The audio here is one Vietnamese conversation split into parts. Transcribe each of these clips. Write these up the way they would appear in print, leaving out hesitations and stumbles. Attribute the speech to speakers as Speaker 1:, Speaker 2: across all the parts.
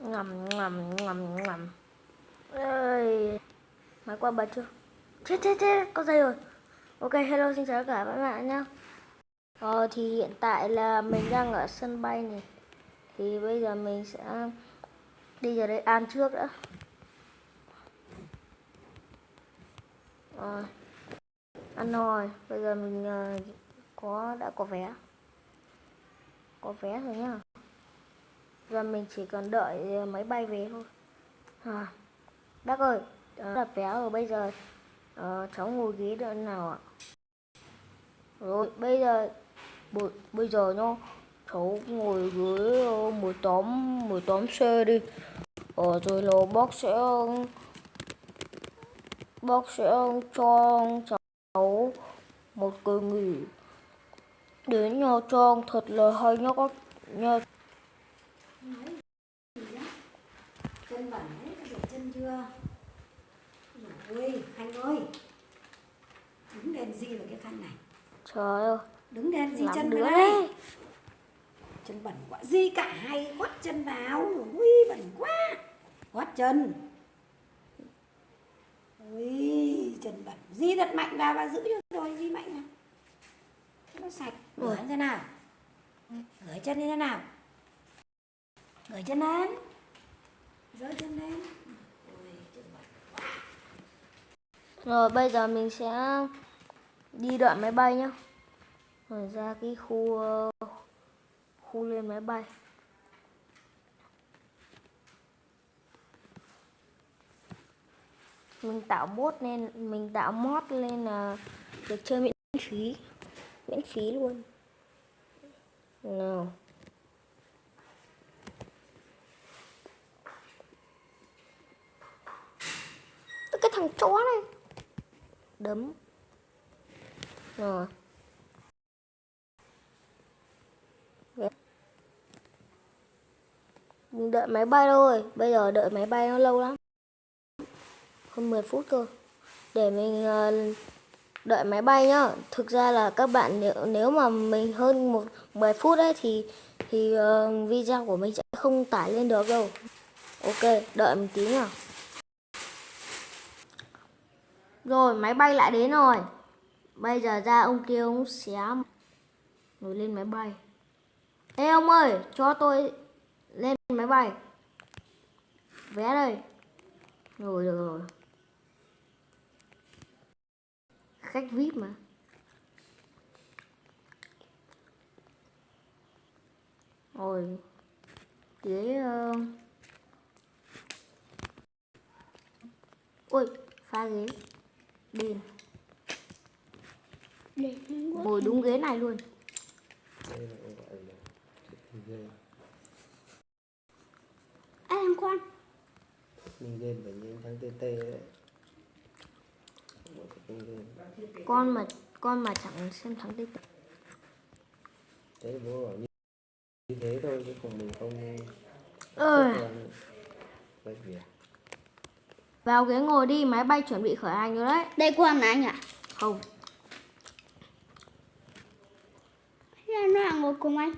Speaker 1: Ngầm ngầm ngầm ngầm. Ơi, máy qua bật chưa? Chết, có dây rồi. Ok, hello, xin chào tất cả các bạn nhé. Thì hiện tại là mình đang ở sân bay này. Thì bây giờ mình sẽ đi vào đây ăn trước đã. Ăn rồi, bây giờ mình đã có vé. Có vé rồi nhá. Giờ mình chỉ cần đợi máy bay về thôi. Bác ơi, đặt vé rồi, bây giờ cháu ngồi ghế đợi nào ạ? Rồi bây giờ nhá, cháu ngồi ghế 18 xe đi. Rồi là bác sẽ cho cháu một kỳ nghỉ đến Nha Trang thật là hay nhá các nha.
Speaker 2: Chân bẩn đấy, có rửa chân chưa? Ôi, Khanh ơi, đứng đèn gì vào cái khăn này?
Speaker 1: Trời ơi,
Speaker 2: đứng đèn gì chân
Speaker 1: đứa
Speaker 2: vào
Speaker 1: đấy.
Speaker 2: đây? Chân bẩn quá, gì cả hay quát chân vào. Ui, bẩn quá, quát chân. Ui, chân bẩn, di thật mạnh vào và giữ cho rồi, di mạnh nào. Cho nó sạch, rửa thế nào? Rửa chân như thế nào? Rửa chân lên, giơ chân lên. Ui, chân bẩn quá.
Speaker 1: Rồi bây giờ mình sẽ đi đợi máy bay nhá. Rồi ra cái khu lên máy bay. Mình tạo mod lên là được chơi miễn phí luôn. Nào. Cái thằng chó này. Đấm. Rồi. Mình đợi máy bay thôi. Bây giờ đợi máy bay nó lâu lắm. Hơn 10 phút thôi. Để mình đợi máy bay nhá. Thực ra là các bạn nếu mà mình hơn 10 phút ấy thì video của mình sẽ không tải lên được đâu. Ok, đợi một tí nhá. Rồi, máy bay lại đến rồi. Bây giờ ra ông kia ông xé rồi lên máy bay. Ê ông ơi, cho tôi lên máy bay. Vé đây. Rồi được rồi. Khách VIP mà. Rồi. Ghế ôi, pha ghế. Đi. Ngồi đúng ghế này luôn.
Speaker 3: Ai làm con?
Speaker 4: Mình game phải như thằng TT đấy.
Speaker 1: Con mà chẳng xem thắng TT.
Speaker 4: Thế bố bảo như thế thôi chứ còn mình không.
Speaker 1: Vào ghế ngồi đi, máy bay chuẩn bị khởi hành rồi đấy.
Speaker 3: Đây con là anh à?
Speaker 1: Không.
Speaker 3: Nó là ngồi cùng anh.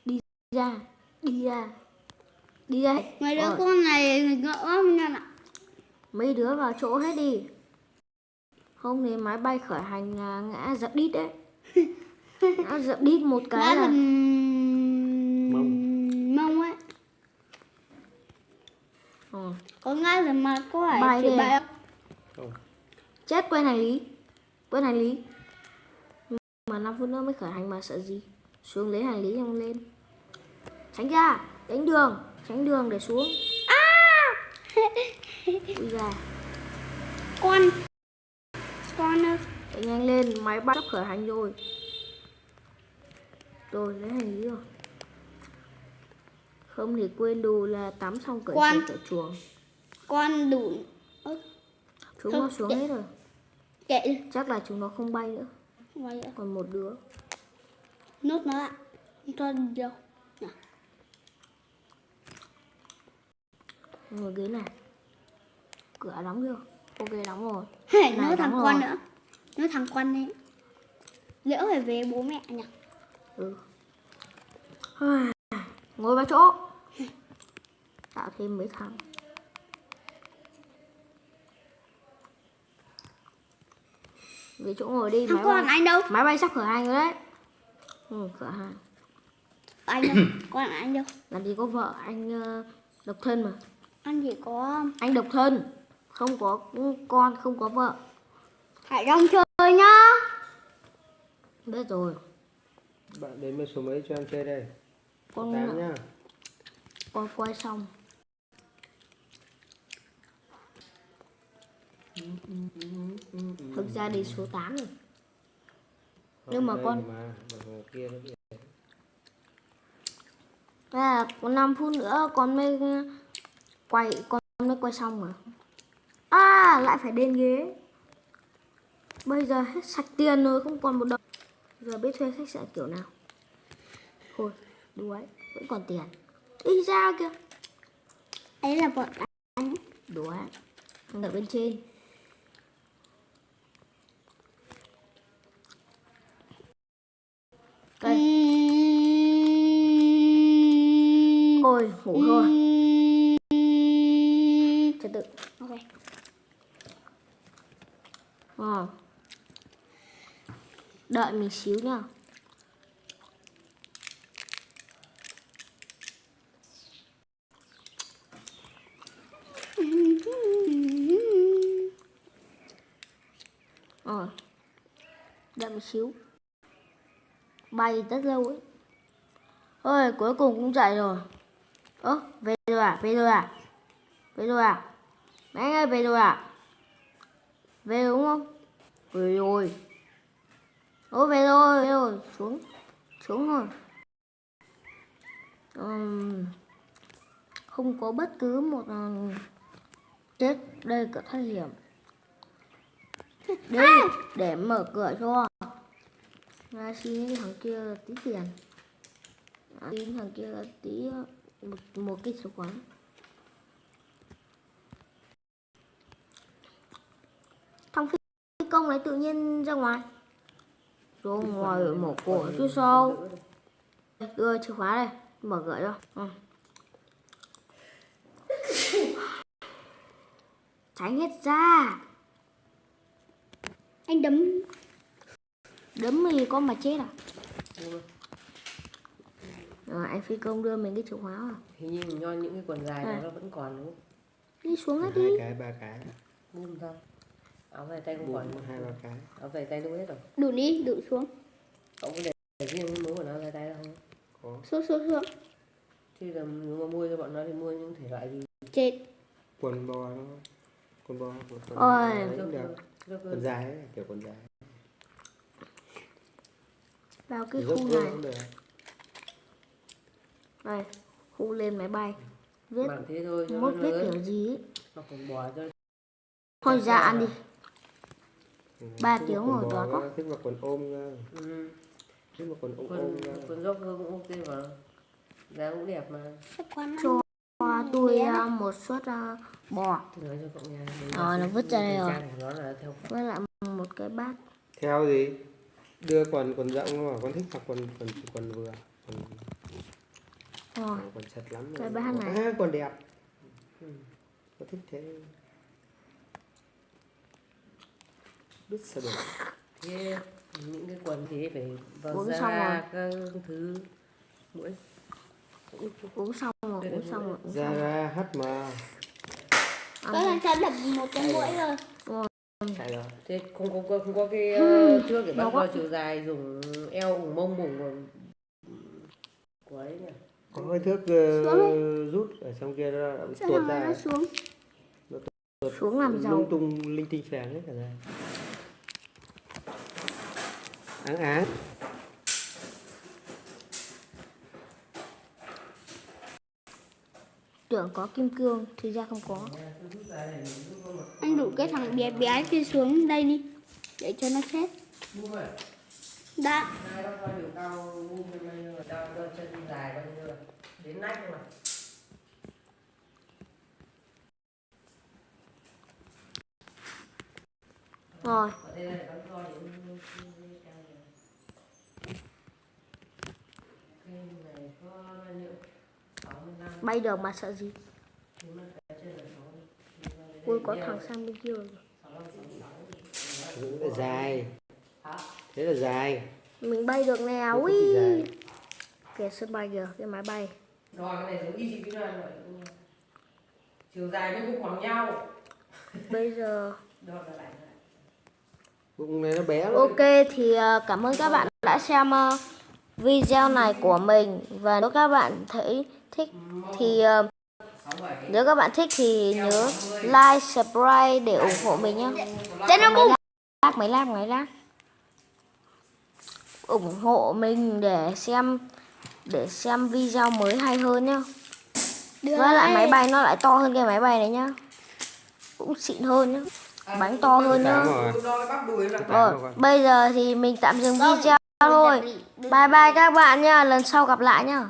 Speaker 1: Đi ra.
Speaker 3: Mấy đứa con này ngỡ nhau ạ.
Speaker 1: Mấy đứa vào chỗ hết đi. Không thì máy bay khởi hành là ngã dập đít đấy. Ngã dập đít một cái là
Speaker 3: mông ấy. Có ngã rồi mà có phải
Speaker 1: bay
Speaker 3: chị
Speaker 1: đi.
Speaker 3: bay
Speaker 4: không?
Speaker 1: Chết, quên hành lý. Mà 5 phút nữa mới khởi hành mà sợ gì. Xuống lấy hành lý không lên. Tránh ra, tránh đường để xuống. Ui da.
Speaker 3: Con ơi.
Speaker 1: Chạy nhanh lên, máy bay sắp khởi hành rồi. Rồi, lấy hành lý rồi. Không thì quên đồ là tắm xong cởi chuồng.
Speaker 3: Con đủ.
Speaker 1: Chúng nó xuống hết rồi.
Speaker 3: Kệ đi.
Speaker 1: Chắc là chúng nó không bay nữa.
Speaker 3: Không bay nữa.
Speaker 1: Còn một đứa.
Speaker 3: Nốt nó lại. Cho đi đâu.
Speaker 1: Ngồi ghế này. Cửa đóng chưa? Ok, đóng rồi.
Speaker 3: Nó thằng con nữa. Nó thằng con ấy. Lỡ phải về bố mẹ nhỉ?
Speaker 1: Ngồi vào chỗ. Tạo thêm mấy thằng. Về chỗ ngồi đi.
Speaker 3: Thằng con anh đâu?
Speaker 1: Máy bay sắp khởi hành rồi đấy. Khởi hành.
Speaker 3: Anh đâu? Con anh đâu?
Speaker 1: Làm gì có vợ, anh độc thân mà.
Speaker 3: Anh chỉ có
Speaker 1: Anh độc thân, không có con, không có vợ.
Speaker 3: Hải Long chơi nhá.
Speaker 1: Biết rồi.
Speaker 4: Bạn đến với số mấy cho em chơi đây?
Speaker 1: Con
Speaker 4: 8 nhá.
Speaker 1: con quay xong. Thực ra đi số 8 rồi. Nhưng mà
Speaker 4: Đây
Speaker 1: con
Speaker 4: mà kia nó bị
Speaker 1: còn 5 phút nữa con mới quay xong mà. Lại phải đền ghế. Bây giờ hết sạch tiền rồi, không còn một đồng. Giờ biết thuê khách sạn kiểu nào. Thôi, đuối, vẫn còn tiền. Đi ra kìa.
Speaker 3: Đấy là vợ anh.
Speaker 1: Đuối, ở bên trên. Đây. Ôi, ngủ thôi. Trật tự.
Speaker 3: Ok.
Speaker 1: Đợi mình xíu nha. Đợi một xíu. Bay rất lâu ấy. Ôi, cuối cùng cũng dậy rồi. Về rồi à? Về rồi à? Về rồi à? Mấy anh ơi, về rồi à? Về đúng không? Về rồi. Về rồi. Xuống thôi. Không có bất cứ một chết đây cỡ thoát hiểm. Đây, để mở cửa cho. Ra xin thằng kia tí tiền. Xin thằng kia tí một cái số quán. Thằng phi công này tự nhiên ra ngoài. Rồi ngoài mở cổ chứ sao. Đưa chìa khóa đây, mở cửa cho. Tránh hết ra.
Speaker 3: Anh đấm
Speaker 1: thì con mà chết à? Anh phi công đưa mình cái chìa khóa à?
Speaker 5: Hình như do những cái quần dài đó nó vẫn còn đúng không?
Speaker 1: Đi xuống hết đi.
Speaker 4: 2 cái 3 cái.
Speaker 5: Buông không? Áo dài tay không còn.
Speaker 4: 2 3 cái.
Speaker 5: Áo dài tay đâu hết rồi.
Speaker 3: đủ đi, đủ xuống.
Speaker 5: Cậu có để riêng cái mớ của nó áo dài tay đâu không?
Speaker 4: Có.
Speaker 3: Xuống.
Speaker 5: Chứ là nếu mà mua cho bọn nó thì mua những thể loại gì?
Speaker 3: Chết.
Speaker 4: Quần bò nó. Quần bò
Speaker 1: Ôi.
Speaker 4: cũng được. Quần dài ấy, kiểu quần dài.
Speaker 1: Vào cái
Speaker 4: Dốc
Speaker 1: khu
Speaker 4: vơ
Speaker 1: này.
Speaker 4: cũng được.
Speaker 1: Đây, khu lên máy bay. Viết
Speaker 5: Bằng thế thôi cho nó
Speaker 1: mốt viết
Speaker 5: lớn.
Speaker 1: kiểu gì ấy.
Speaker 5: Mà còn bò cho
Speaker 1: Thôi ra ăn đi. 3
Speaker 4: Thích
Speaker 1: tiếng
Speaker 4: mặc quần
Speaker 1: rồi,
Speaker 4: bò
Speaker 1: đói quá.
Speaker 4: nhá, thích mặc quần ôm nha. Thích mặc quần ôm nha.
Speaker 5: quần dốc cũng ok mà. Giá cũng đẹp mà.
Speaker 3: Chắc quán
Speaker 1: Cho tôi một suất bò.
Speaker 5: Tôi nói cho cậu nghe.
Speaker 1: Nó vứt ra đây rồi.
Speaker 5: Nó là theo
Speaker 1: Với lại một cái bát.
Speaker 4: Theo gì? Đưa quần rộng mà con thích mặc quần vừa. Quần chật lắm.
Speaker 1: Cái bát này.
Speaker 4: Quần đẹp. Con thích thế. Biết sờ đổi.
Speaker 5: thế những cái quần thì phải vào
Speaker 1: Uống
Speaker 5: da
Speaker 1: xong rồi.
Speaker 5: các thứ mũi.
Speaker 1: Uống xong rồi.
Speaker 4: Zara HM.
Speaker 3: Có thằng sẽ đập một cái mũi rồi.
Speaker 4: Chạy rồi.
Speaker 5: Thế không có cái thước để bắt đo chiều dài dùng eo cùng mông cùng của ấy nhỉ?
Speaker 4: Có cái thước rút ở trong kia nó đã bị
Speaker 3: Sao
Speaker 4: tuột
Speaker 3: thằng này
Speaker 4: ra.
Speaker 3: nó xuống?
Speaker 1: Xuống làm giàu.
Speaker 4: Lung tung linh tinh phèn hết cả ra. Áng.
Speaker 1: Tưởng có kim cương thì ra không có.
Speaker 3: Anh đủ cái thằng bé bé kia xuống đây đi. Để cho nó chết. Đã.
Speaker 5: Hai bác coi chiều cao ngu bên đây nhưng mà tao chân dài bao nhiêu là đến nách mà.
Speaker 1: Rồi.
Speaker 5: Ở đây là bác coi những
Speaker 1: Bay được mà sợ gì. Ui có thằng sang bên kia rồi.
Speaker 4: Cũng là dài. Thế là dài.
Speaker 1: Mình bay được nè.
Speaker 4: Thế
Speaker 1: Ui.
Speaker 4: thì dài.
Speaker 1: Kìa sân bay kìa, cái máy bay.
Speaker 5: Rồi cái này giống y chang cái này vậy. Chiều dài nó cũng bằng nhau.
Speaker 1: Bây giờ
Speaker 5: Đo lại.
Speaker 4: Bụng này nó bé lắm.
Speaker 1: ok thì cảm ơn các bạn đã xem video này của mình. Và nếu các bạn thấy thích thì nếu các bạn thích thì nhớ like, subscribe để ủng hộ mình nhé. Trên nó bung mấy like ủng hộ mình để xem video mới hay hơn nhá. Với lại máy bay nó lại to hơn cái máy bay này nhá. Cũng xịn hơn nhá. Bánh to hơn nhá.
Speaker 5: Đo cái bắp đùi là
Speaker 1: Rồi, bây giờ thì mình tạm dừng video thôi. Bye bye các bạn nha, lần sau gặp lại nhá.